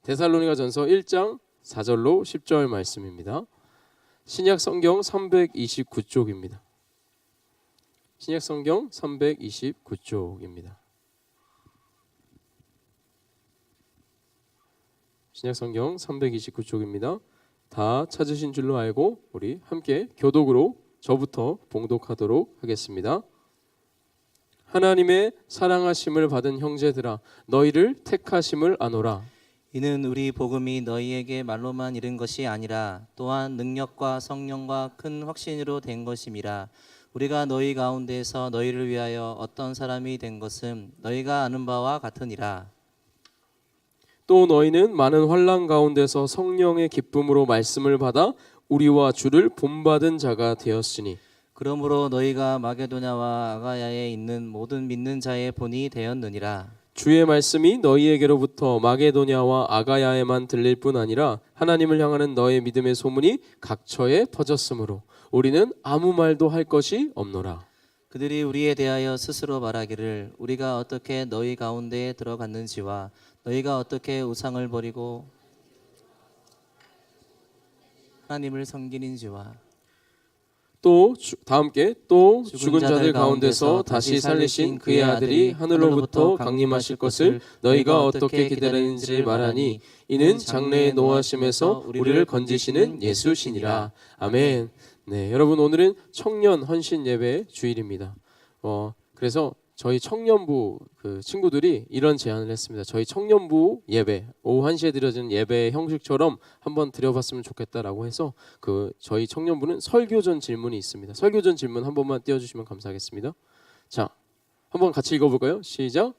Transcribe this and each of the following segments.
데살로니가전서 1장 4절로 10절 말씀입니다. 신약 성경 329쪽입니다. 신약 성경 329쪽입니다. 신약 성경 329쪽입니다. 다 찾으신 줄로 알고 우리 함께 교독으로 저부터 봉독하도록 하겠습니다. 하나님의 사랑하심을 받은 형제들아 너희를 택하심을 아노라. 이는 우리 복음이 너희에게 말로만 이른 것이 아니라 또한 능력과 성령과 큰 확신으로 된 것임이라. 우리가 너희 가운데서 너희를 위하여 어떤 사람이 된 것은 너희가 아는 바와 같으니라. 또 너희는 많은 환난 가운데서 성령의 기쁨으로 말씀을 받아 우리와 주를 본받은 자가 되었으니 그러므로 너희가 마게도냐와 아가야에 있는 모든 믿는 자의 본이 되었느니라. 주의 말씀이 너희에게로부터 마게도냐와 아가야에만 들릴 뿐 아니라 하나님을 향하는 너의 믿음의 소문이 각처에 퍼졌으므로 우리는 아무 말도 할 것이 없노라. 그들이 우리에 대하여 스스로 말하기를 우리가 어떻게 너희 가운데에 들어갔는지와 너희가 어떻게 우상을 버리고 하나님을 섬기는지와 또 다함께 또 죽은 자들 가운데서 다시 살리신 그의 아들이 하늘로부터 강림하실 것을 너희가 어떻게 기다리는지 말하니 이는 장래의 노하심에서 우리를 건지시는 예수시니라. 아멘. 네, 여러분 오늘은 청년 헌신 예배 주일입니다. 그래서 저희 청년부 그 친구들이 이런 제안을 했습니다. 저희 청년부 예배 오후 1시에 드려지는 예배 형식처럼 한번 드려봤으면 좋겠다라고 해서 저희 청년부는 설교전 질문이 있습니다. 설교전 질문 한 번만 띄워주시면 감사하겠습니다. 자, 한번 같이 읽어볼까요? 시작.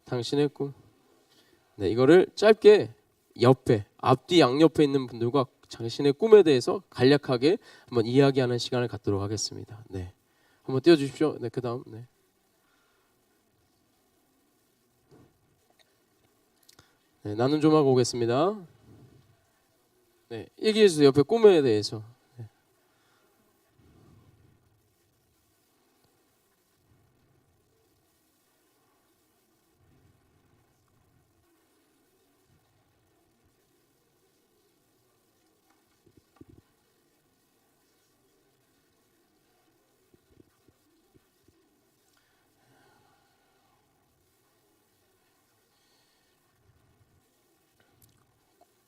당신의 꿈. 네, 이거를 짧게 옆에 앞뒤 양옆에 있는 분들과 당신의 꿈에 대해서 간략하게 한번 이야기하는 시간을 갖도록 하겠습니다. 네, 한번 띄워주십시오. 네, 그다음 네. 네, 나눔 좀 하고 오겠습니다. 네, 얘기해 주세요. 옆에 꿈에 대해서. 네.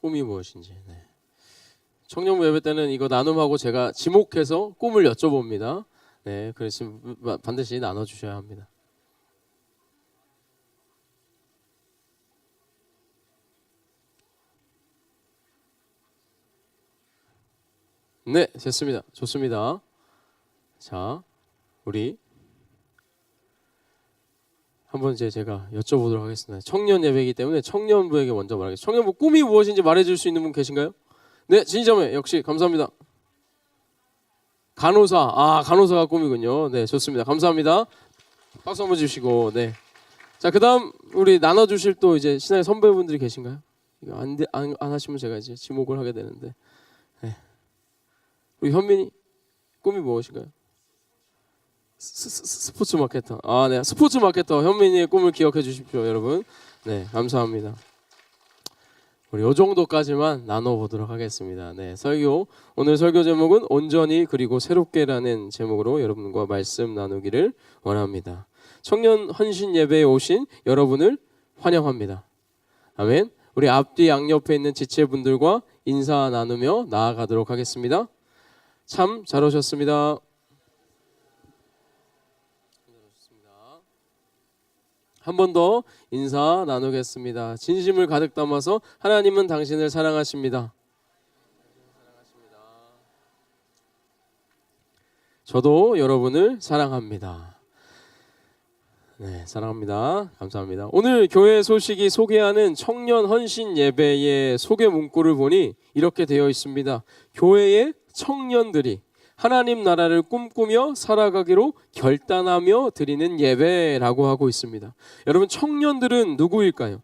꿈이 무엇인지. 네. 청년부 예배 때는 이거 나눔하고 제가 지목해서 꿈을 여쭤봅니다. 네, 그래서 반드시 나눠주셔야 합니다. 네, 됐습니다. 좋습니다. 자, 우리 한번 제가 여쭤보도록 하겠습니다. 청년 예배이기 때문에 청년부에게 먼저 말하겠습니다. 청년부 꿈이 무엇인지 말해줄 수 있는 분 계신가요? 네, 진자매 역시 감사합니다. 간호사, 간호사가 꿈이군요. 네, 좋습니다. 감사합니다. 박수 한번 주시고, 네. 자, 그다음 우리 나눠주실 또 이제 신앙의 선배분들이 계신가요? 이거 안 하시면 제가 이제 지목을 하게 되는데, 네. 우리 현민이 꿈이 무엇인가요? 스포츠 마케터. 네, 스포츠 마케터 현민이의 꿈을 기억해 주십시오, 여러분. 네, 감사합니다. 우리 요 정도까지만 나눠보도록 하겠습니다. 네, 오늘 설교 제목은 온전히 그리고 새롭게라는 제목으로 여러분과 말씀 나누기를 원합니다. 청년 헌신 예배에 오신 여러분을 환영합니다. 아멘. 우리 앞뒤 양옆에 있는 지체분들과 인사 나누며 나아가도록 하겠습니다. 참 잘 오셨습니다. 한 번 더 인사 나누겠습니다. 진심을 가득 담아서 하나님은 당신을 사랑하십니다. 저도 여러분을 사랑합니다. 네, 사랑합니다. 감사합니다. 오늘 교회 소식이 소개하는 청년 헌신 예배의 소개 문구를 보니 이렇게 되어 있습니다. 교회의 청년들이 하나님 나라를 꿈꾸며 살아가기로 결단하며 드리는 예배라고 하고 있습니다. 여러분, 청년들은 누구일까요?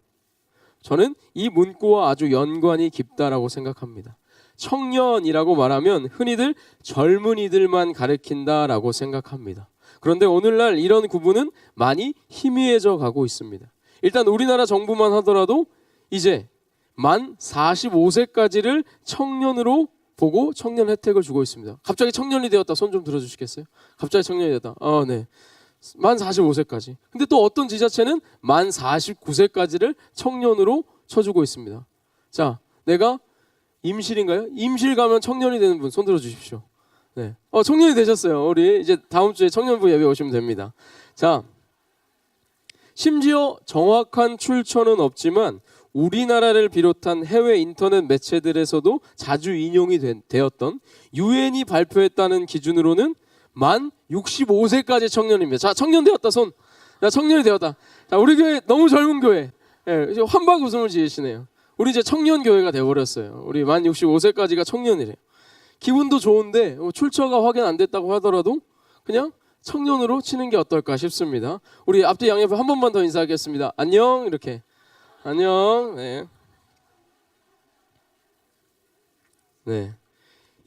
저는 이 문구와 아주 연관이 깊다라고 생각합니다. 청년이라고 말하면 흔히들 젊은이들만 가리킨다라고 생각합니다. 그런데 오늘날 이런 구분은 많이 희미해져 가고 있습니다. 일단 우리나라 정부만 하더라도 이제 만 45세까지를 청년으로 보고 청년 혜택을 주고 있습니다. 갑자기 청년이 되었다. 손 좀 들어주시겠어요? 갑자기 청년이 되었다. 네. 만 45세까지. 근데 또 어떤 지자체는 만 49세까지를 청년으로 쳐주고 있습니다. 자, 내가 임실인가요? 임실 가면 청년이 되는 분 손 들어주십시오. 네. 청년이 되셨어요. 우리 이제 다음 주에 청년부 예배 오시면 됩니다. 자, 심지어 정확한 출처는 없지만 우리나라를 비롯한 해외 인터넷 매체들에서도 자주 인용이 되었던 유엔이 발표했다는 기준으로는 만 65세까지 청년입니다. 자, 청년 되었다 손. 자, 청년이 되었다. 자, 우리 교회 너무 젊은 교회. 이제 환박 웃음을 지으시네요. 우리 이제 청년 교회가 돼버렸어요. 우리 만 65세까지가 청년이래요. 기분도 좋은데 출처가 확인 안 됐다고 하더라도 그냥 청년으로 치는 게 어떨까 싶습니다. 우리 앞뒤 양옆에 한 번만 더 인사하겠습니다. 안녕 이렇게. 안녕. 네. 네.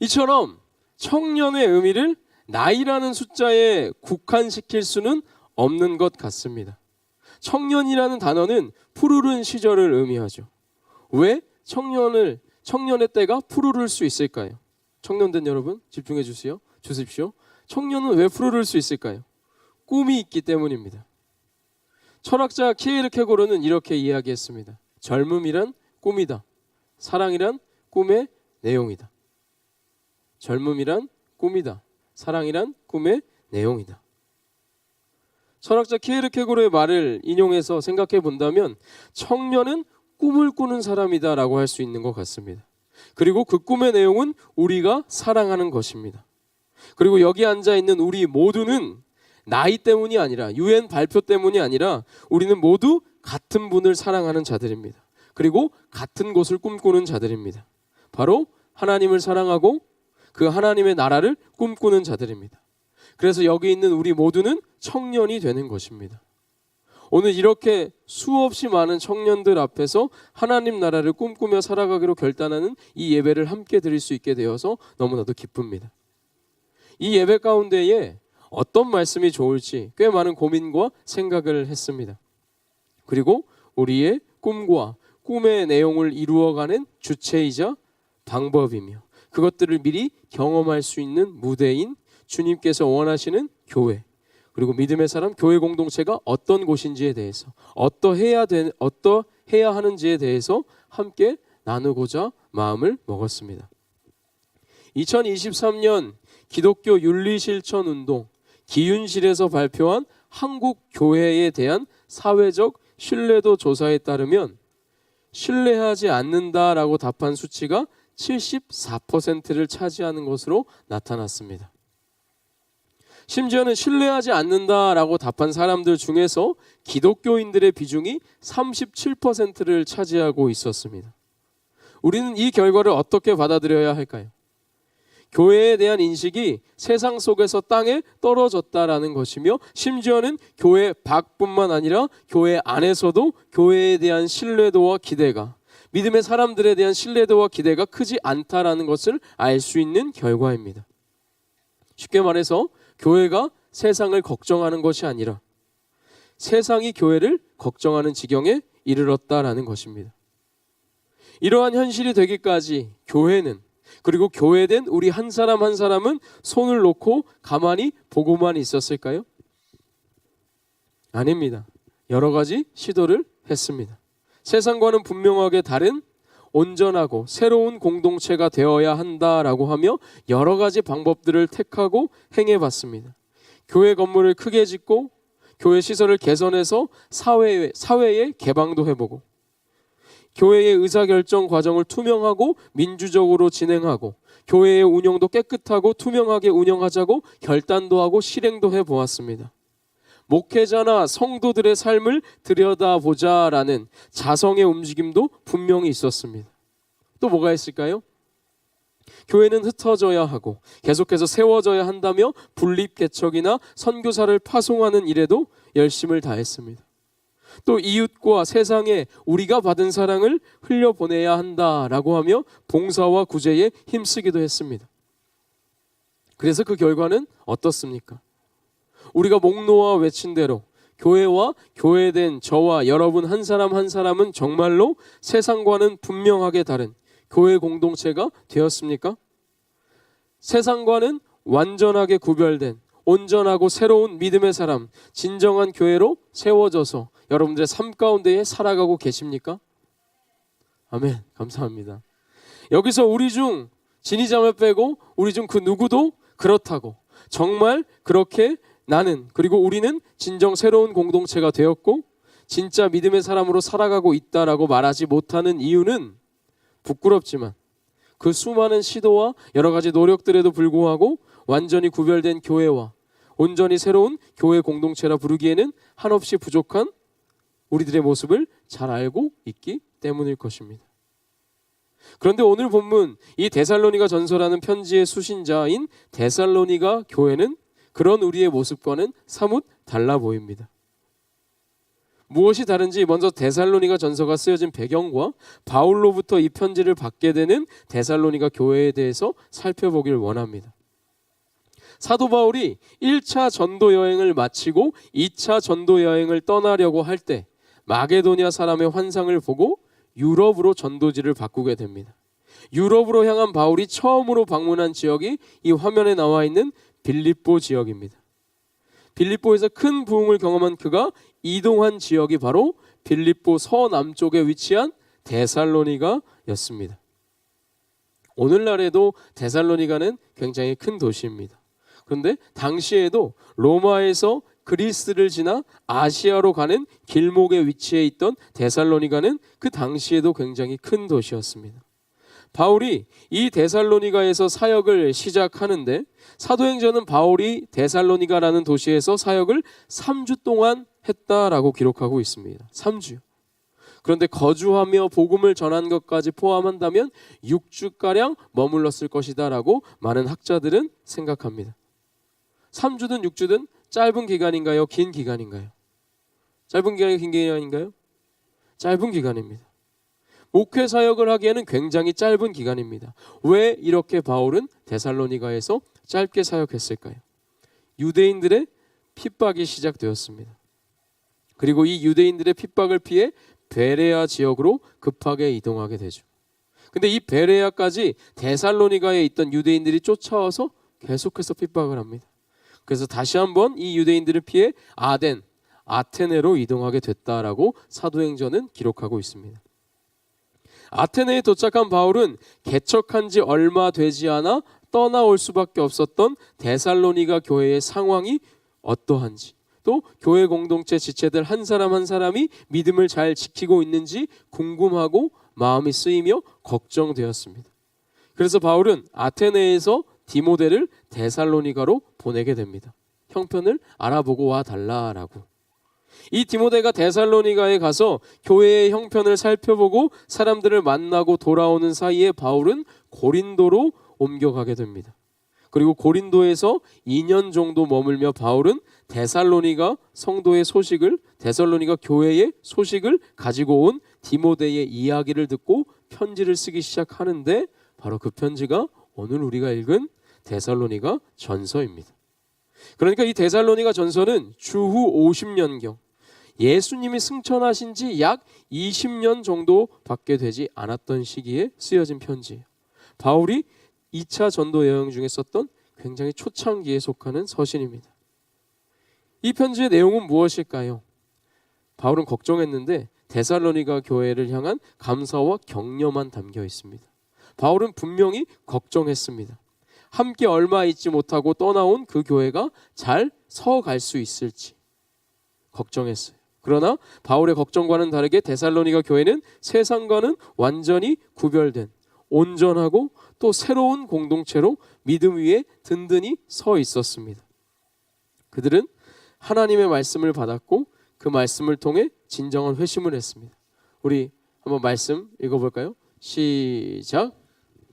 이처럼 청년의 의미를 나이라는 숫자에 국한시킬 수는 없는 것 같습니다. 청년이라는 단어는 푸르른 시절을 의미하죠. 왜 청년의 때가 푸르를 수 있을까요? 청년된 여러분 집중해 주십시오. 청년은 왜 푸르를 수 있을까요? 꿈이 있기 때문입니다. 철학자 키에르케고르는 이렇게 이야기했습니다. 젊음이란 꿈이다. 사랑이란 꿈의 내용이다. 젊음이란 꿈이다. 사랑이란 꿈의 내용이다. 철학자 키에르케고르의 말을 인용해서 생각해 본다면 청년은 꿈을 꾸는 사람이다라고 할 수 있는 것 같습니다. 그리고 그 꿈의 내용은 우리가 사랑하는 것입니다. 그리고 여기 앉아 있는 우리 모두는 나이 때문이 아니라 유엔 발표 때문이 아니라 우리는 모두 같은 분을 사랑하는 자들입니다. 그리고 같은 곳을 꿈꾸는 자들입니다. 바로 하나님을 사랑하고 그 하나님의 나라를 꿈꾸는 자들입니다. 그래서 여기 있는 우리 모두는 청년이 되는 것입니다. 오늘 이렇게 수없이 많은 청년들 앞에서 하나님 나라를 꿈꾸며 살아가기로 결단하는 이 예배를 함께 드릴 수 있게 되어서 너무나도 기쁩니다. 이 예배 가운데에 어떤 말씀이 좋을지 꽤 많은 고민과 생각을 했습니다. 그리고 우리의 꿈과 꿈의 내용을 이루어가는 주체이자 방법이며 그것들을 미리 경험할 수 있는 무대인 주님께서 원하시는 교회, 그리고 믿음의 사람 교회 공동체가 어떤 곳인지에 대해서 어떠해야 하는지에 대해서 함께 나누고자 마음을 먹었습니다. 2023년 기독교 윤리실천운동 기윤실에서 발표한 한국 교회에 대한 사회적 신뢰도 조사에 따르면 신뢰하지 않는다라고 답한 수치가 74%를 차지하는 것으로 나타났습니다. 심지어는 신뢰하지 않는다라고 답한 사람들 중에서 기독교인들의 비중이 37%를 차지하고 있었습니다. 우리는 이 결과를 어떻게 받아들여야 할까요? 교회에 대한 인식이 세상 속에서 땅에 떨어졌다라는 것이며 심지어는 교회 밖뿐만 아니라 교회 안에서도 교회에 대한 신뢰도와 기대가 믿음의 사람들에 대한 신뢰도와 기대가 크지 않다라는 것을 알 수 있는 결과입니다. 쉽게 말해서 교회가 세상을 걱정하는 것이 아니라 세상이 교회를 걱정하는 지경에 이르렀다라는 것입니다. 이러한 현실이 되기까지 교회는 그리고 교회된 우리 한 사람 한 사람은 손을 놓고 가만히 보고만 있었을까요? 아닙니다. 여러 가지 시도를 했습니다. 세상과는 분명하게 다른 온전하고 새로운 공동체가 되어야 한다라고 하며 여러 가지 방법들을 택하고 행해봤습니다. 교회 건물을 크게 짓고 교회 시설을 개선해서 사회의 개방도 해보고 교회의 의사결정 과정을 투명하고 민주적으로 진행하고 교회의 운영도 깨끗하고 투명하게 운영하자고 결단도 하고 실행도 해보았습니다. 목회자나 성도들의 삶을 들여다보자라는 자성의 움직임도 분명히 있었습니다. 또 뭐가 있을까요? 교회는 흩어져야 하고 계속해서 세워져야 한다며 분립개척이나 선교사를 파송하는 일에도 열심을 다했습니다. 또 이웃과 세상에 우리가 받은 사랑을 흘려보내야 한다라고 하며 봉사와 구제에 힘쓰기도 했습니다. 그래서 그 결과는 어떻습니까? 우리가 목 놓아 외친 대로 교회와 교회된 저와 여러분 한 사람 한 사람은 정말로 세상과는 분명하게 다른 교회 공동체가 되었습니까? 세상과는 완전하게 구별된 온전하고 새로운 믿음의 사람, 진정한 교회로 세워져서 여러분들의 삶 가운데에 살아가고 계십니까? 아멘. 감사합니다. 여기서 우리 중 진이자매 빼고 우리 중 그 누구도 그렇다고 정말 그렇게 나는 그리고 우리는 진정 새로운 공동체가 되었고 진짜 믿음의 사람으로 살아가고 있다라고 말하지 못하는 이유는 부끄럽지만 그 수많은 시도와 여러 가지 노력들에도 불구하고 완전히 구별된 교회와 온전히 새로운 교회 공동체라 부르기에는 한없이 부족한 우리들의 모습을 잘 알고 있기 때문일 것입니다. 그런데 오늘 본문 이 데살로니가 전서라는 편지의 수신자인 데살로니가 교회는 그런 우리의 모습과는 사뭇 달라 보입니다. 무엇이 다른지 먼저 데살로니가 전서가 쓰여진 배경과 바울로부터 이 편지를 받게 되는 데살로니가 교회에 대해서 살펴보길 원합니다. 사도 바울이 1차 전도 여행을 마치고 2차 전도 여행을 떠나려고 할 때 마게도니아 사람의 환상을 보고 유럽으로 전도지를 바꾸게 됩니다. 유럽으로 향한 바울이 처음으로 방문한 지역이 이 화면에 나와 있는 빌립보 지역입니다. 빌립보에서 큰 부흥을 경험한 그가 이동한 지역이 바로 빌립보 서남쪽에 위치한 데살로니가였습니다. 오늘날에도 데살로니가는 굉장히 큰 도시입니다. 그런데 당시에도 로마에서 그리스를 지나 아시아로 가는 길목에 위치해 있던 데살로니가는 그 당시에도 굉장히 큰 도시였습니다. 바울이 이 데살로니가에서 사역을 시작하는데 사도행전은 바울이 데살로니가라는 도시에서 사역을 3주 동안 했다라고 기록하고 있습니다. 3주요. 그런데 거주하며 복음을 전한 것까지 포함한다면 6주가량 머물렀을 것이다라고 많은 학자들은 생각합니다. 3주든 6주든 짧은 기간인가요? 긴 기간인가요? 짧은 기간이 긴 기간인가요? 짧은 기간입니다. 목회 사역을 하기에는 굉장히 짧은 기간입니다. 왜 이렇게 바울은 데살로니가에서 짧게 사역했을까요? 유대인들의 핍박이 시작되었습니다. 그리고 이 유대인들의 핍박을 피해 베레아 지역으로 급하게 이동하게 되죠. 근데 이 베레아까지 데살로니가에 있던 유대인들이 쫓아와서 계속해서 핍박을 합니다. 그래서 다시 한번 이 유대인들을 피해 아테네로 이동하게 됐다라고 사도행전은 기록하고 있습니다. 아테네에 도착한 바울은 개척한 지 얼마 되지 않아 떠나올 수밖에 없었던 데살로니가 교회의 상황이 어떠한지, 또 교회 공동체 지체들 한 사람 한 사람이 믿음을 잘 지키고 있는지 궁금하고 마음이 쓰이며 걱정되었습니다. 그래서 바울은 아테네에서 디모데를 데살로니가로 보내게 됩니다. 형편을 알아보고 와 달라라고. 이 디모데가 데살로니가에 가서 교회의 형편을 살펴보고 사람들을 만나고 돌아오는 사이에 바울은 고린도로 옮겨가게 됩니다. 그리고 고린도에서 2년 정도 머물며 바울은 데살로니가 성도의 소식을, 데살로니가 교회의 소식을 가지고 온 디모데의 이야기를 듣고 편지를 쓰기 시작하는데 바로 그 편지가 오늘 우리가 읽은 데살로니가 전서입니다. 그러니까 이 데살로니가 전서는 주후 50년경 예수님이 승천하신 지 약 20년 정도밖에 되지 않았던 시기에 쓰여진 편지예요. 바울이 2차 전도 여행 중에 썼던 굉장히 초창기에 속하는 서신입니다. 이 편지의 내용은 무엇일까요? 바울은 걱정했는데 데살로니가 교회를 향한 감사와 격려만 담겨 있습니다. 바울은 분명히 걱정했습니다. 함께 얼마 있지 못하고 떠나온 그 교회가 잘 서갈 수 있을지 걱정했어요. 그러나 바울의 걱정과는 다르게 데살로니가 교회는 세상과는 완전히 구별된 온전하고 또 새로운 공동체로 믿음 위에 든든히 서 있었습니다. 그들은 하나님의 말씀을 받았고 그 말씀을 통해 진정한 회심을 했습니다. 우리 한번 말씀 읽어볼까요? 시작.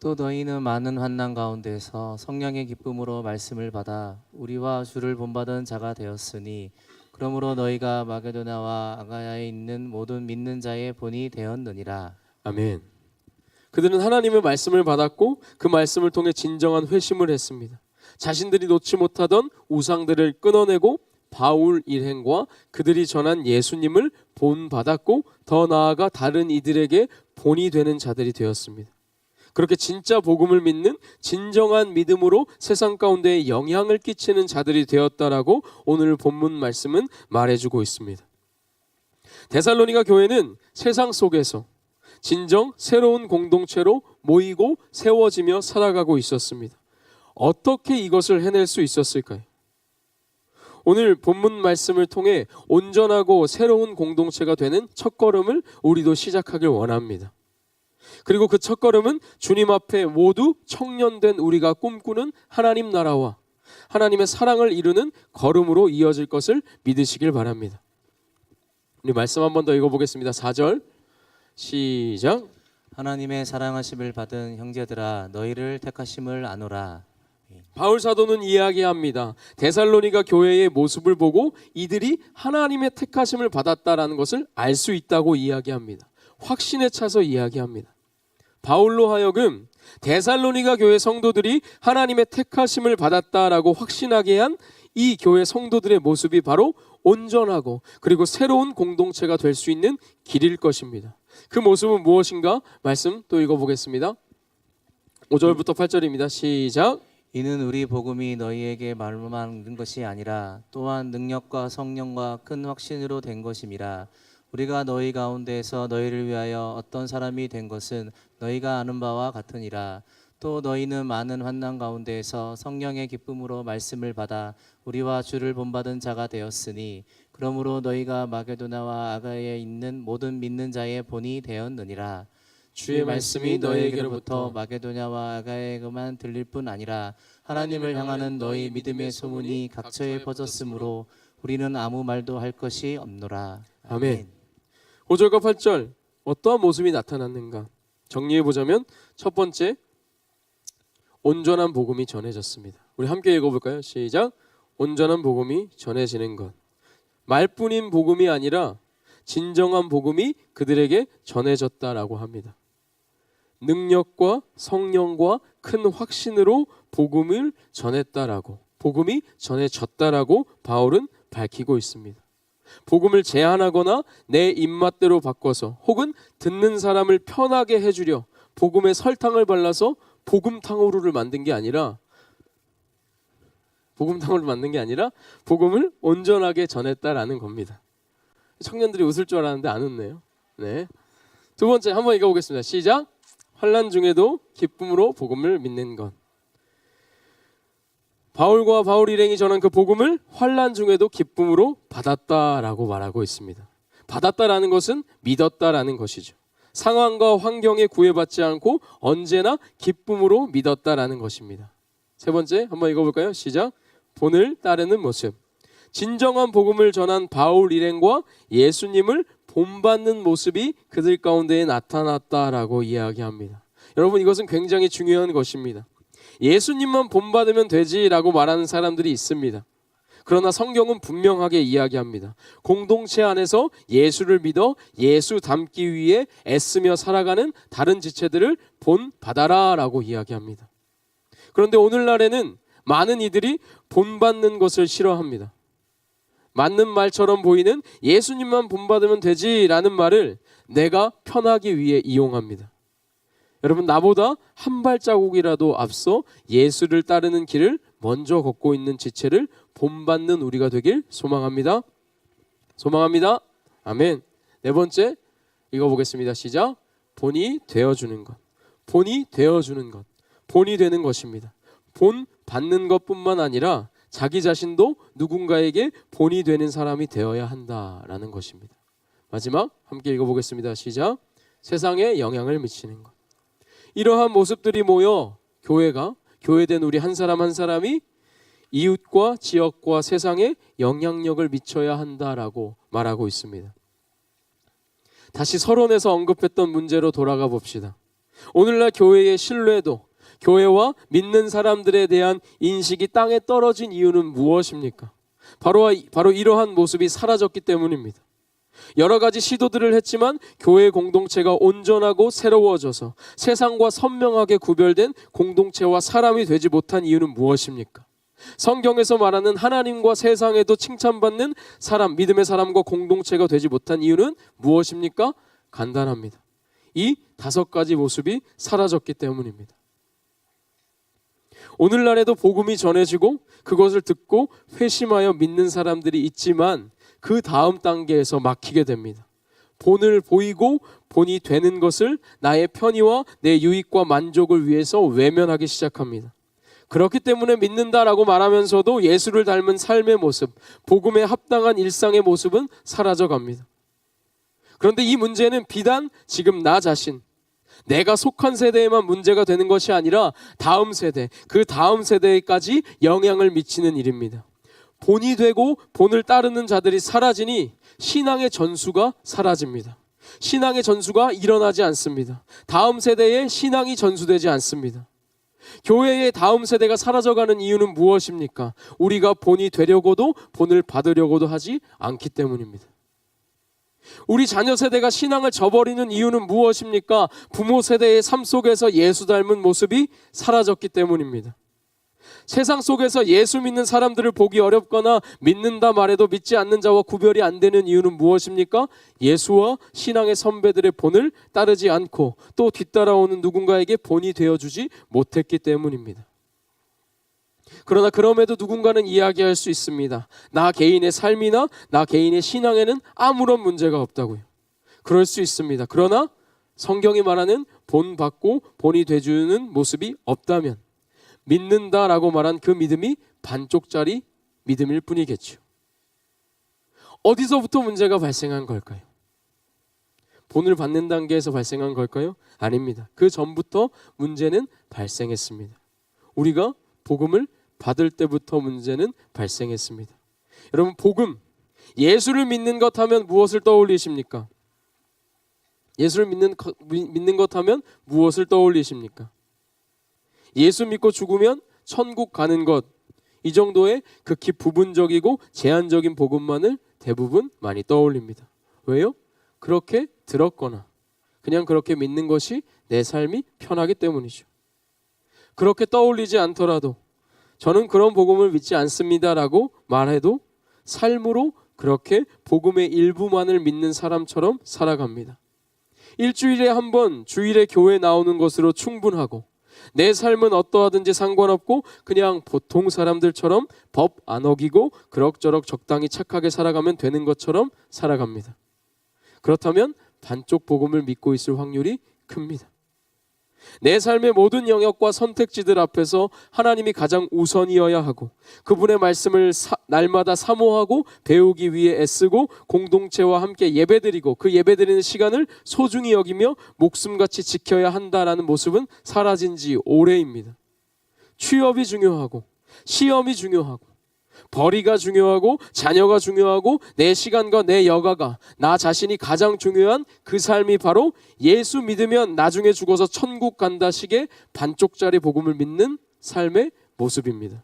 또 너희는 많은 환난 가운데서 성령의 기쁨으로 말씀을 받아 우리와 주를 본받은 자가 되었으니 그러므로 너희가 마게도냐와 아가야에 있는 모든 믿는 자의 본이 되었느니라. 아멘. 그들은 하나님의 말씀을 받았고 그 말씀을 통해 진정한 회심을 했습니다. 자신들이 놓지 못하던 우상들을 끊어내고 바울 일행과 그들이 전한 예수님을 본받았고 더 나아가 다른 이들에게 본이 되는 자들이 되었습니다. 그렇게 진짜 복음을 믿는 진정한 믿음으로 세상 가운데 영향을 끼치는 자들이 되었다라고 오늘 본문 말씀은 말해주고 있습니다. 데살로니가 교회는 세상 속에서 진정 새로운 공동체로 모이고 세워지며 살아가고 있었습니다. 어떻게 이것을 해낼 수 있었을까요? 오늘 본문 말씀을 통해 온전하고 새로운 공동체가 되는 첫걸음을 우리도 시작하길 원합니다. 그리고 그 첫걸음은 주님 앞에 모두 청년된 우리가 꿈꾸는 하나님 나라와 하나님의 사랑을 이루는 걸음으로 이어질 것을 믿으시길 바랍니다. 우리 말씀 한 번 더 읽어보겠습니다. 4절 시작. 하나님의 사랑하심을 받은 형제들아 너희를 택하심을 아노라. 바울 사도는 이야기합니다. 데살로니가 교회의 모습을 보고 이들이 하나님의 택하심을 받았다라는 것을 알 수 있다고 이야기합니다. 확신에 차서 이야기합니다. 바울로 하여금 데살로니가 교회 성도들이 하나님의 택하심을 받았다라고 확신하게 한 이 교회 성도들의 모습이 바로 온전하고 그리고 새로운 공동체가 될 수 있는 길일 것입니다. 그 모습은 무엇인가? 말씀 또 읽어보겠습니다. 5절부터 8절입니다. 시작. 이는 우리 복음이 너희에게 말로만 있는 것이 아니라 또한 능력과 성령과 큰 확신으로 된 것임이라. 우리가 너희 가운데에서 너희를 위하여 어떤 사람이 된 것은 너희가 아는 바와 같으니라. 또 너희는 많은 환난 가운데에서 성령의 기쁨으로 말씀을 받아 우리와 주를 본받은 자가 되었으니 그러므로 너희가 마게도나와 아가야에 있는 모든 믿는 자의 본이 되었느니라. 주의 말씀이 너희에게로부터 마게도냐와 아가야에게만 들릴 뿐 아니라 하나님을 향하는 너희 믿음의 소문이 각처에 퍼졌으므로 우리는 아무 말도 할 것이 없노라. 아멘. 5절과 8절 어떠한 모습이 나타났는가? 정리해보자면 첫 번째, 온전한 복음이 전해졌습니다. 우리 함께 읽어볼까요? 시작. 온전한 복음이 전해지는 것. 말뿐인 복음이 아니라 진정한 복음이 그들에게 전해졌다라고 합니다. 능력과 성령과 큰 확신으로 복음을 전했다라고, 복음이 전해졌다라고 바울은 밝히고 있습니다. 복음을 제한하거나 내 입맛대로 바꿔서 혹은 듣는 사람을 편하게 해주려 복음에 설탕을 발라서 복음탕후루를 만든 게 아니라 복음을 온전하게 전했다라는 겁니다. 청년들이 웃을 줄 알았는데 안 웃네요. 네. 두 번째 한번 읽어보겠습니다. 시작. 환난 중에도 기쁨으로 복음을 믿는 것. 바울과 바울 일행이 전한 그 복음을 환난 중에도 기쁨으로 받았다라고 말하고 있습니다. 받았다라는 것은 믿었다라는 것이죠. 상황과 환경에 구애받지 않고 언제나 기쁨으로 믿었다라는 것입니다. 세 번째 한번 읽어볼까요? 시작. 본을 따르는 모습. 진정한 복음을 전한 바울 일행과 예수님을 본받는 모습이 그들 가운데에 나타났다라고 이야기합니다. 여러분 이것은 굉장히 중요한 것입니다. 예수님만 본받으면 되지라고 말하는 사람들이 있습니다. 그러나 성경은 분명하게 이야기합니다. 공동체 안에서 예수를 믿어 예수 닮기 위해 애쓰며 살아가는 다른 지체들을 본받아라라고 이야기합니다. 그런데 오늘날에는 많은 이들이 본받는 것을 싫어합니다. 맞는 말처럼 보이는 예수님만 본받으면 되지라는 말을 내가 편하기 위해 이용합니다. 여러분 나보다 한 발자국이라도 앞서 예수를 따르는 길을 먼저 걷고 있는 지체를 본받는 우리가 되길 소망합니다. 소망합니다. 아멘. 네 번째 읽어보겠습니다. 시작. 본이 되어주는 것. 본이 되어주는 것. 본이 되는 것입니다. 본 받는 것뿐만 아니라 자기 자신도 누군가에게 본이 되는 사람이 되어야 한다라는 것입니다. 마지막 함께 읽어보겠습니다. 시작. 세상에 영향을 미치는 것. 이러한 모습들이 모여 교회된 우리 한 사람 한 사람이 이웃과 지역과 세상에 영향력을 미쳐야 한다라고 말하고 있습니다. 다시 서론에서 언급했던 문제로 돌아가 봅시다. 오늘날 교회의 신뢰도, 교회와 믿는 사람들에 대한 인식이 땅에 떨어진 이유는 무엇입니까? 바로 이러한 모습이 사라졌기 때문입니다. 여러 가지 시도들을 했지만 교회 공동체가 온전하고 새로워져서 세상과 선명하게 구별된 공동체와 사람이 되지 못한 이유는 무엇입니까? 성경에서 말하는 하나님과 세상에도 칭찬받는 사람, 믿음의 사람과 공동체가 되지 못한 이유는 무엇입니까? 간단합니다. 이 5가지 모습이 사라졌기 때문입니다. 오늘날에도 복음이 전해지고 그것을 듣고 회심하여 믿는 사람들이 있지만 그 다음 단계에서 막히게 됩니다. 본을 보이고 본이 되는 것을 나의 편의와 내 유익과 만족을 위해서 외면하기 시작합니다. 그렇기 때문에 믿는다라고 말하면서도 예수를 닮은 삶의 모습, 복음에 합당한 일상의 모습은 사라져갑니다. 그런데 이 문제는 비단 지금 나 자신, 내가 속한 세대에만 문제가 되는 것이 아니라 다음 세대, 그 다음 세대까지 영향을 미치는 일입니다. 본이 되고 본을 따르는 자들이 사라지니 신앙의 전수가 사라집니다. 신앙의 전수가 일어나지 않습니다. 다음 세대에 신앙이 전수되지 않습니다. 교회의 다음 세대가 사라져가는 이유는 무엇입니까? 우리가 본이 되려고도 본을 받으려고도 하지 않기 때문입니다. 우리 자녀 세대가 신앙을 저버리는 이유는 무엇입니까? 부모 세대의 삶 속에서 예수 닮은 모습이 사라졌기 때문입니다. 세상 속에서 예수 믿는 사람들을 보기 어렵거나 믿는다 말해도 믿지 않는 자와 구별이 안 되는 이유는 무엇입니까? 예수와 신앙의 선배들의 본을 따르지 않고 또 뒤따라오는 누군가에게 본이 되어주지 못했기 때문입니다. 그러나 그럼에도 누군가는 이야기할 수 있습니다. 나 개인의 삶이나 나 개인의 신앙에는 아무런 문제가 없다고요. 그럴 수 있습니다. 그러나 성경이 말하는 본 받고 본이 되주는 모습이 없다면 믿는다라고 말한 그 믿음이 반쪽짜리 믿음일 뿐이겠죠. 어디서부터 문제가 발생한 걸까요? 본을 받는 단계에서 발생한 걸까요? 아닙니다. 그 전부터 문제는 발생했습니다. 우리가 복음을 받을 때부터 문제는 발생했습니다. 여러분, 복음, 예수를 믿는 것 하면 무엇을 떠올리십니까? 예수를 믿는 것 하면 무엇을 떠올리십니까? 예수 믿고 죽으면 천국 가는 것, 이 정도의 극히 부분적이고 제한적인 복음만을 대부분 많이 떠올립니다. 왜요? 그렇게 들었거나 그냥 그렇게 믿는 것이 내 삶이 편하기 때문이죠. 그렇게 떠올리지 않더라도 저는 그런 복음을 믿지 않습니다라고 말해도 삶으로 그렇게 복음의 일부만을 믿는 사람처럼 살아갑니다. 일주일에 한 번 주일에 교회 나오는 것으로 충분하고 내 삶은 어떠하든지 상관없고 그냥 보통 사람들처럼 법 안 어기고 그럭저럭 적당히 착하게 살아가면 되는 것처럼 살아갑니다. 그렇다면 반쪽 복음을 믿고 있을 확률이 큽니다. 내 삶의 모든 영역과 선택지들 앞에서 하나님이 가장 우선이어야 하고 그분의 말씀을 날마다 사모하고 배우기 위해 애쓰고 공동체와 함께 예배드리고 그 예배드리는 시간을 소중히 여기며 목숨같이 지켜야 한다라는 모습은 사라진 지 오래입니다. 취업이 중요하고 시험이 중요하고 벌이가 중요하고 자녀가 중요하고 내 시간과 내 여가가 나 자신이 가장 중요한 그 삶이 바로 예수 믿으면 나중에 죽어서 천국 간다 식의 반쪽짜리 복음을 믿는 삶의 모습입니다.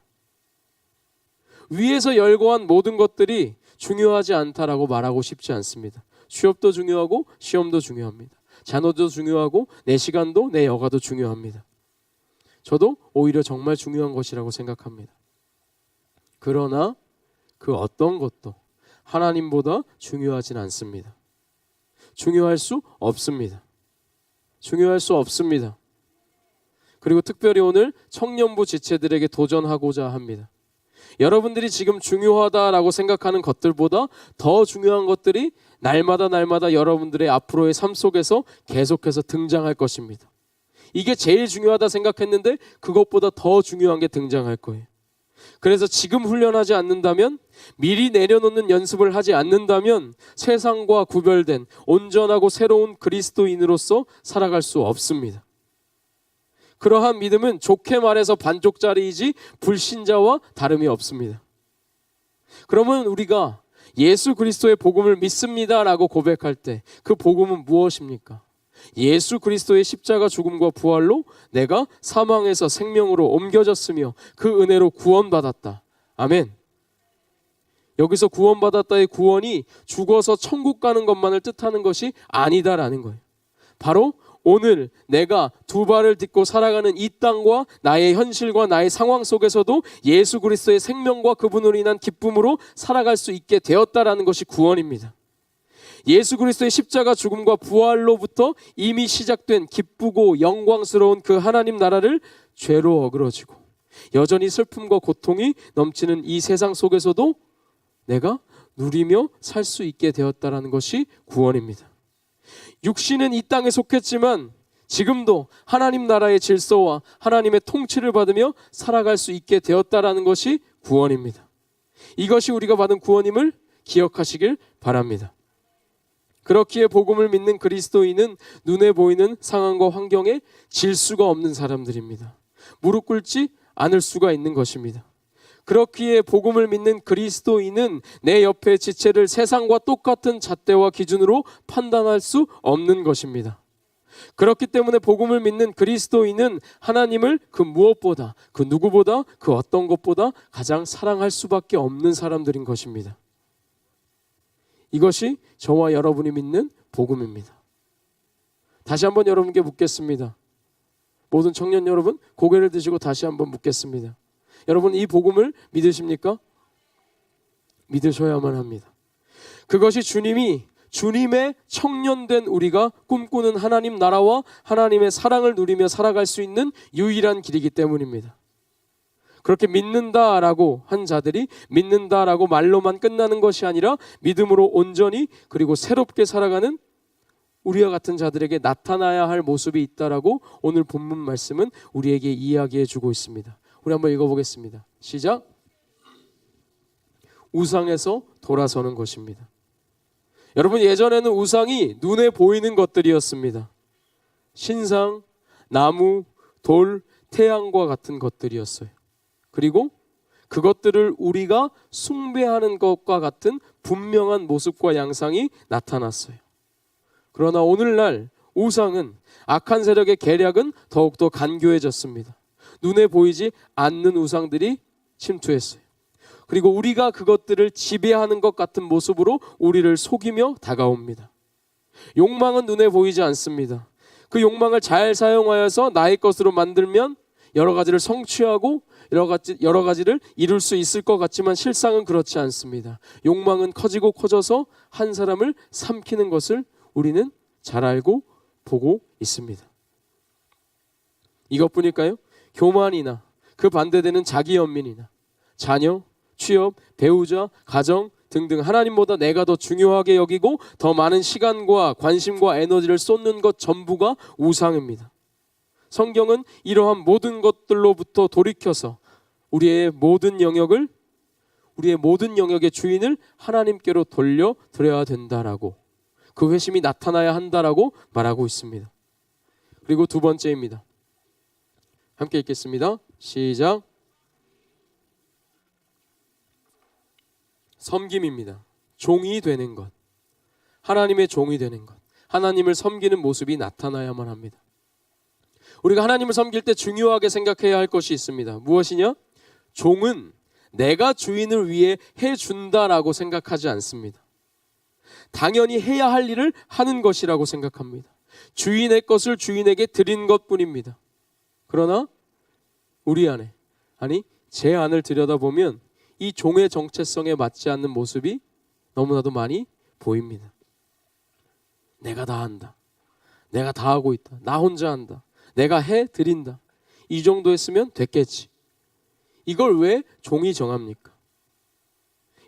위에서 열거한 모든 것들이 중요하지 않다라고 말하고 싶지 않습니다. 취업도 중요하고 시험도 중요합니다. 자녀도 중요하고 내 시간도 내 여가도 중요합니다. 저도 오히려 정말 중요한 것이라고 생각합니다. 그러나 그 어떤 것도 하나님보다 중요하진 않습니다. 중요할 수 없습니다. 중요할 수 없습니다. 그리고 특별히 오늘 청년부 지체들에게 도전하고자 합니다. 여러분들이 지금 중요하다라고 생각하는 것들보다 더 중요한 것들이 날마다 여러분들의 앞으로의 삶 속에서 계속해서 등장할 것입니다. 이게 제일 중요하다 생각했는데 그것보다 더 중요한 게 등장할 거예요. 그래서 지금 훈련하지 않는다면, 미리 내려놓는 연습을 하지 않는다면 세상과 구별된 온전하고 새로운 그리스도인으로서 살아갈 수 없습니다. 그러한 믿음은 좋게 말해서 반쪽짜리이지 불신자와 다름이 없습니다. 그러면 우리가 예수 그리스도의 복음을 믿습니다라고 고백할 때 그 복음은 무엇입니까? 예수 그리스도의 십자가 죽음과 부활로 내가 사망에서 생명으로 옮겨졌으며 그 은혜로 구원받았다. 아멘. 여기서 구원받았다의 구원이 죽어서 천국 가는 것만을 뜻하는 것이 아니다라는 거예요. 바로 오늘 내가 두 발을 딛고 살아가는 이 땅과 나의 현실과 나의 상황 속에서도 예수 그리스도의 생명과 그분으로 인한 기쁨으로 살아갈 수 있게 되었다라는 것이 구원입니다. 예수 그리스도의 십자가 죽음과 부활로부터 이미 시작된 기쁘고 영광스러운 그 하나님 나라를 죄로 어그러지고 여전히 슬픔과 고통이 넘치는 이 세상 속에서도 내가 누리며 살 수 있게 되었다라는 것이 구원입니다. 육신은 이 땅에 속했지만 지금도 하나님 나라의 질서와 하나님의 통치를 받으며 살아갈 수 있게 되었다라는 것이 구원입니다. 이것이 우리가 받은 구원임을 기억하시길 바랍니다. 그렇기에 복음을 믿는 그리스도인은 눈에 보이는 상황과 환경에 질 수가 없는 사람들입니다. 무릎 꿇지 않을 수가 있는 것입니다. 그렇기에 복음을 믿는 그리스도인은 내 옆의 지체를 세상과 똑같은 잣대와 기준으로 판단할 수 없는 것입니다. 그렇기 때문에 복음을 믿는 그리스도인은 하나님을 그 무엇보다, 그 누구보다, 그 어떤 것보다 가장 사랑할 수밖에 없는 사람들인 것입니다. 이것이 저와 여러분이 믿는 복음입니다. 다시 한번 여러분께 묻겠습니다. 모든 청년 여러분, 고개를 드시고 다시 한번 묻겠습니다. 여러분, 이 복음을 믿으십니까? 믿으셔야만 합니다. 그것이 주님의 청년된 우리가 꿈꾸는 하나님 나라와 하나님의 사랑을 누리며 살아갈 수 있는 유일한 길이기 때문입니다. 그렇게 믿는다라고 한 자들이 믿는다라고 말로만 끝나는 것이 아니라 믿음으로 온전히 그리고 새롭게 살아가는 우리와 같은 자들에게 나타나야 할 모습이 있다라고 오늘 본문 말씀은 우리에게 이야기해 주고 있습니다. 우리 한번 읽어보겠습니다. 시작. 우상에서 돌아서는 것입니다. 여러분, 예전에는 우상이 눈에 보이는 것들이었습니다. 신상, 나무, 돌, 태양과 같은 것들이었어요. 그리고 그것들을 우리가 숭배하는 것과 같은 분명한 모습과 양상이 나타났어요. 그러나 오늘날 우상은 악한 세력의 계략은 더욱더 간교해졌습니다. 눈에 보이지 않는 우상들이 침투했어요. 그리고 우리가 그것들을 지배하는 것 같은 모습으로 우리를 속이며 다가옵니다. 욕망은 눈에 보이지 않습니다. 그 욕망을 잘 사용하여서 나의 것으로 만들면 여러 가지를 성취하고 여러 가지를 이룰 수 있을 것 같지만 실상은 그렇지 않습니다. 욕망은 커지고 커져서 한 사람을 삼키는 것을 우리는 잘 알고 보고 있습니다. 이것뿐일까요? 교만이나 그 반대되는 자기연민이나 자녀, 취업, 배우자, 가정 등등 하나님보다 내가 더 중요하게 여기고 더 많은 시간과 관심과 에너지를 쏟는 것 전부가 우상입니다. 성경은 이러한 모든 것들로부터 돌이켜서 우리의 모든 영역의 주인을 하나님께로 돌려드려야 된다라고, 그 회심이 나타나야 한다라고 말하고 있습니다. 그리고 두 번째입니다. 함께 읽겠습니다. 시작. 섬김입니다. 종이 되는 것, 하나님의 종이 되는 것, 하나님을 섬기는 모습이 나타나야만 합니다. 우리가 하나님을 섬길 때 중요하게 생각해야 할 것이 있습니다. 무엇이냐? 종은 내가 주인을 위해 해준다라고 생각하지 않습니다. 당연히 해야 할 일을 하는 것이라고 생각합니다. 주인의 것을 주인에게 드린 것뿐입니다. 그러나 우리 안에, 아니 제 안을 들여다보면 이 종의 정체성에 맞지 않는 모습이 너무나도 많이 보입니다. 내가 다 한다. 내가 다 하고 있다. 나 혼자 한다. 내가 해드린다. 이 정도 했으면 됐겠지. 이걸 왜 종이 정합니까?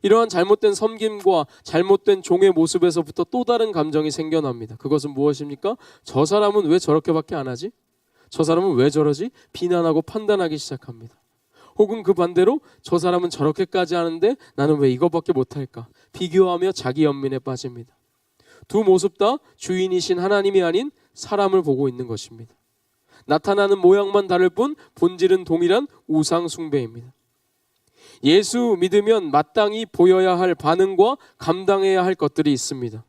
이러한 잘못된 섬김과 잘못된 종의 모습에서부터 또 다른 감정이 생겨납니다. 그것은 무엇입니까? 저 사람은 왜 저렇게밖에 안 하지? 저 사람은 왜 저러지? 비난하고 판단하기 시작합니다. 혹은 그 반대로 저 사람은 저렇게까지 하는데 나는 왜 이것밖에 못할까? 비교하며 자기 연민에 빠집니다. 두 모습 다 주인이신 하나님이 아닌 사람을 보고 있는 것입니다. 나타나는 모양만 다를 뿐 본질은 동일한 우상 숭배입니다. 예수 믿으면 마땅히 보여야 할 반응과 감당해야 할 것들이 있습니다.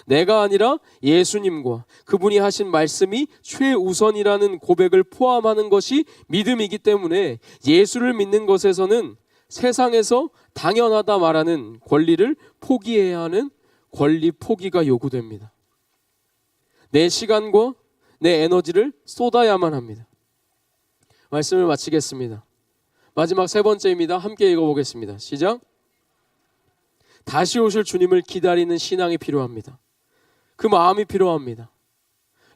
내가 아니라 예수님과 그분이 하신 말씀이 최우선이라는 고백을 포함하는 것이 믿음이기 때문에 예수를 믿는 것에서는 세상에서 당연하다 말하는 권리를 포기해야 하는 권리 포기가 요구됩니다. 내 시간과 내 에너지를 쏟아야만 합니다. 말씀을 마치겠습니다. 마지막 세 번째입니다. 함께 읽어보겠습니다. 시작. 다시 오실 주님을 기다리는 신앙이 필요합니다. 그 마음이 필요합니다.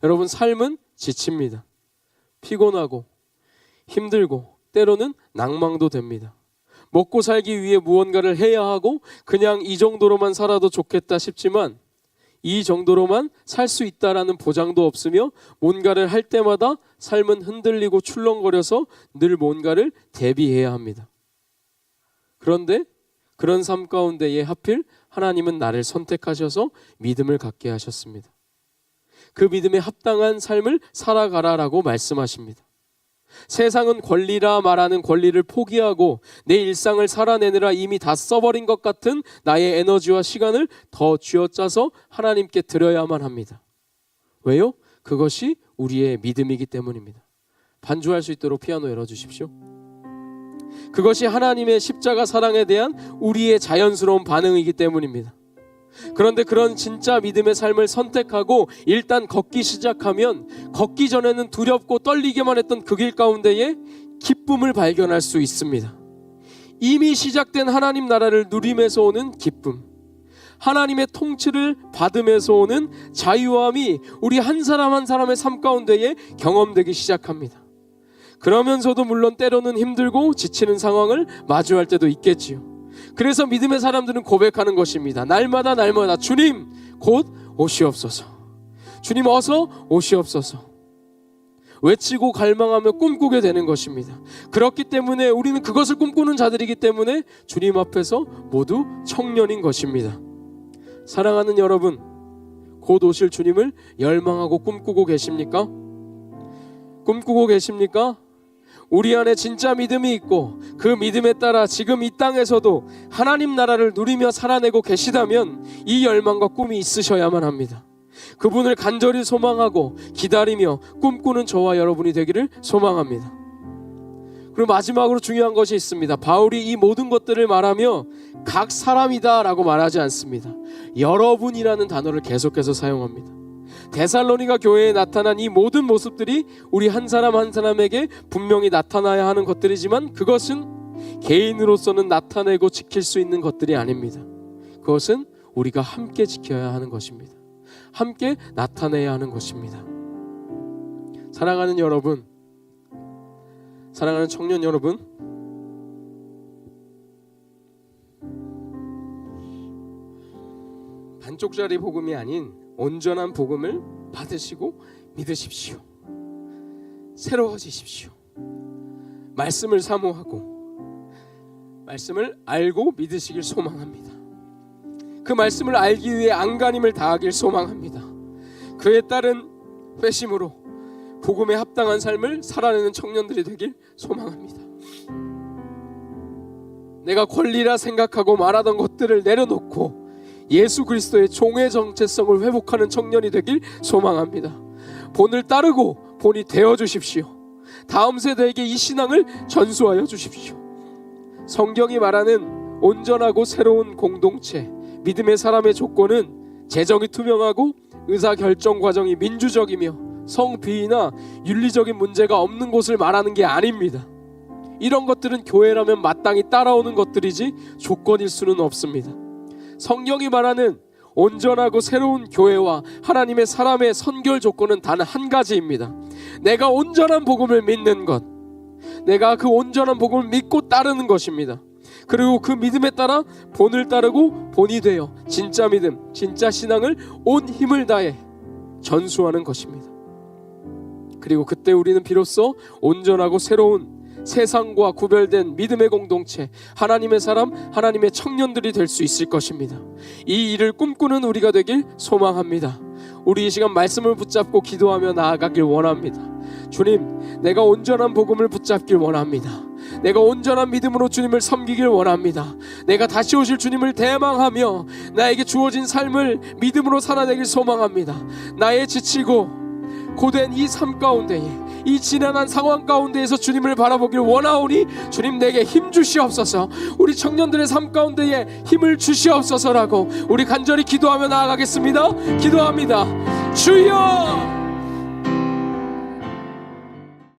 여러분, 삶은 지칩니다. 피곤하고 힘들고 때로는 낭망도 됩니다. 먹고 살기 위해 무언가를 해야 하고 그냥 이 정도로만 살아도 좋겠다 싶지만 이 정도로만 살 수 있다라는 보장도 없으며 뭔가를 할 때마다 삶은 흔들리고 출렁거려서 늘 뭔가를 대비해야 합니다. 그런데 그런 삶 가운데에 하필 하나님은 나를 선택하셔서 믿음을 갖게 하셨습니다. 그 믿음에 합당한 삶을 살아가라라고 말씀하십니다. 세상은 권리라 말하는 권리를 포기하고 내 일상을 살아내느라 이미 다 써버린 것 같은 나의 에너지와 시간을 더 쥐어짜서 하나님께 드려야만 합니다. 왜요? 그것이 우리의 믿음이기 때문입니다. 반주할 수 있도록 피아노 열어주십시오. 그것이 하나님의 십자가 사랑에 대한 우리의 자연스러운 반응이기 때문입니다. 그런데 그런 진짜 믿음의 삶을 선택하고 일단 걷기 시작하면 걷기 전에는 두렵고 떨리기만 했던 그 길 가운데에 기쁨을 발견할 수 있습니다. 이미 시작된 하나님 나라를 누림에서 오는 기쁨, 하나님의 통치를 받음에서 오는 자유함이 우리 한 사람 한 사람의 삶 가운데에 경험되기 시작합니다. 그러면서도 물론 때로는 힘들고 지치는 상황을 마주할 때도 있겠지요. 그래서 믿음의 사람들은 고백하는 것입니다. 날마다 주님 곧 오시옵소서, 주님 어서 오시옵소서 외치고 갈망하며 꿈꾸게 되는 것입니다. 그렇기 때문에 우리는 그것을 꿈꾸는 자들이기 때문에 주님 앞에서 모두 청년인 것입니다. 사랑하는 여러분, 곧 오실 주님을 열망하고 꿈꾸고 계십니까? 꿈꾸고 계십니까? 우리 안에 진짜 믿음이 있고 그 믿음에 따라 지금 이 땅에서도 하나님 나라를 누리며 살아내고 계시다면 이 열망과 꿈이 있으셔야만 합니다. 그분을 간절히 소망하고 기다리며 꿈꾸는 저와 여러분이 되기를 소망합니다. 그리고 마지막으로 중요한 것이 있습니다. 바울이 이 모든 것들을 말하며 각 사람이다 라고 말하지 않습니다. 여러분이라는 단어를 계속해서 사용합니다. 데살로니가 교회에 나타난 이 모든 모습들이 우리 한 사람 한 사람에게 분명히 나타나야 하는 것들이지만 그것은 개인으로서는 나타내고 지킬 수 있는 것들이 아닙니다. 그것은 우리가 함께 지켜야 하는 것입니다. 함께 나타내야 하는 것입니다. 사랑하는 여러분, 사랑하는 청년 여러분, 반쪽짜리 복음이 아닌 온전한 복음을 받으시고 믿으십시오. 새로워지십시오. 말씀을 사모하고 말씀을 알고 믿으시길 소망합니다. 그 말씀을 알기 위해 안간힘을 다하길 소망합니다. 그에 따른 회심으로 복음에 합당한 삶을 살아내는 청년들이 되길 소망합니다. 내가 권리라 생각하고 말하던 것들을 내려놓고 예수 그리스도의 종의 정체성을 회복하는 청년이 되길 소망합니다. 본을 따르고 본이 되어 주십시오. 다음 세대에게 이 신앙을 전수하여 주십시오. 성경이 말하는 온전하고 새로운 공동체, 믿음의 사람의 조건은 재정이 투명하고 의사결정 과정이 민주적이며 성비위나 윤리적인 문제가 없는 곳을 말하는 게 아닙니다. 이런 것들은 교회라면 마땅히 따라오는 것들이지 조건일 수는 없습니다. 성경이 말하는 온전하고 새로운 교회와 하나님의 사람의 선결 조건은 단 한 가지입니다. 내가 온전한 복음을 믿는 것, 내가 그 온전한 복음을 믿고 따르는 것입니다. 그리고 그 믿음에 따라 본을 따르고 본이 되어 진짜 믿음, 진짜 신앙을 온 힘을 다해 전수하는 것입니다. 그리고 그때 우리는 비로소 온전하고 새로운 세상과 구별된 믿음의 공동체, 하나님의 사람, 하나님의 청년들이 될 수 있을 것입니다. 이 일을 꿈꾸는 우리가 되길 소망합니다. 우리 이 시간 말씀을 붙잡고 기도하며 나아가길 원합니다. 주님, 내가 온전한 복음을 붙잡길 원합니다. 내가 온전한 믿음으로 주님을 섬기길 원합니다. 내가 다시 오실 주님을 대망하며 나에게 주어진 삶을 믿음으로 살아내길 소망합니다. 나의 지치고 고된 이 삶 가운데에, 이 지난한 상황 가운데에서 주님을 바라보길 원하오니 주님 내게 힘 주시옵소서. 우리 청년들의 삶 가운데에 힘을 주시옵소서라고 우리 간절히 기도하며 나아가겠습니다. 기도합니다. 주여!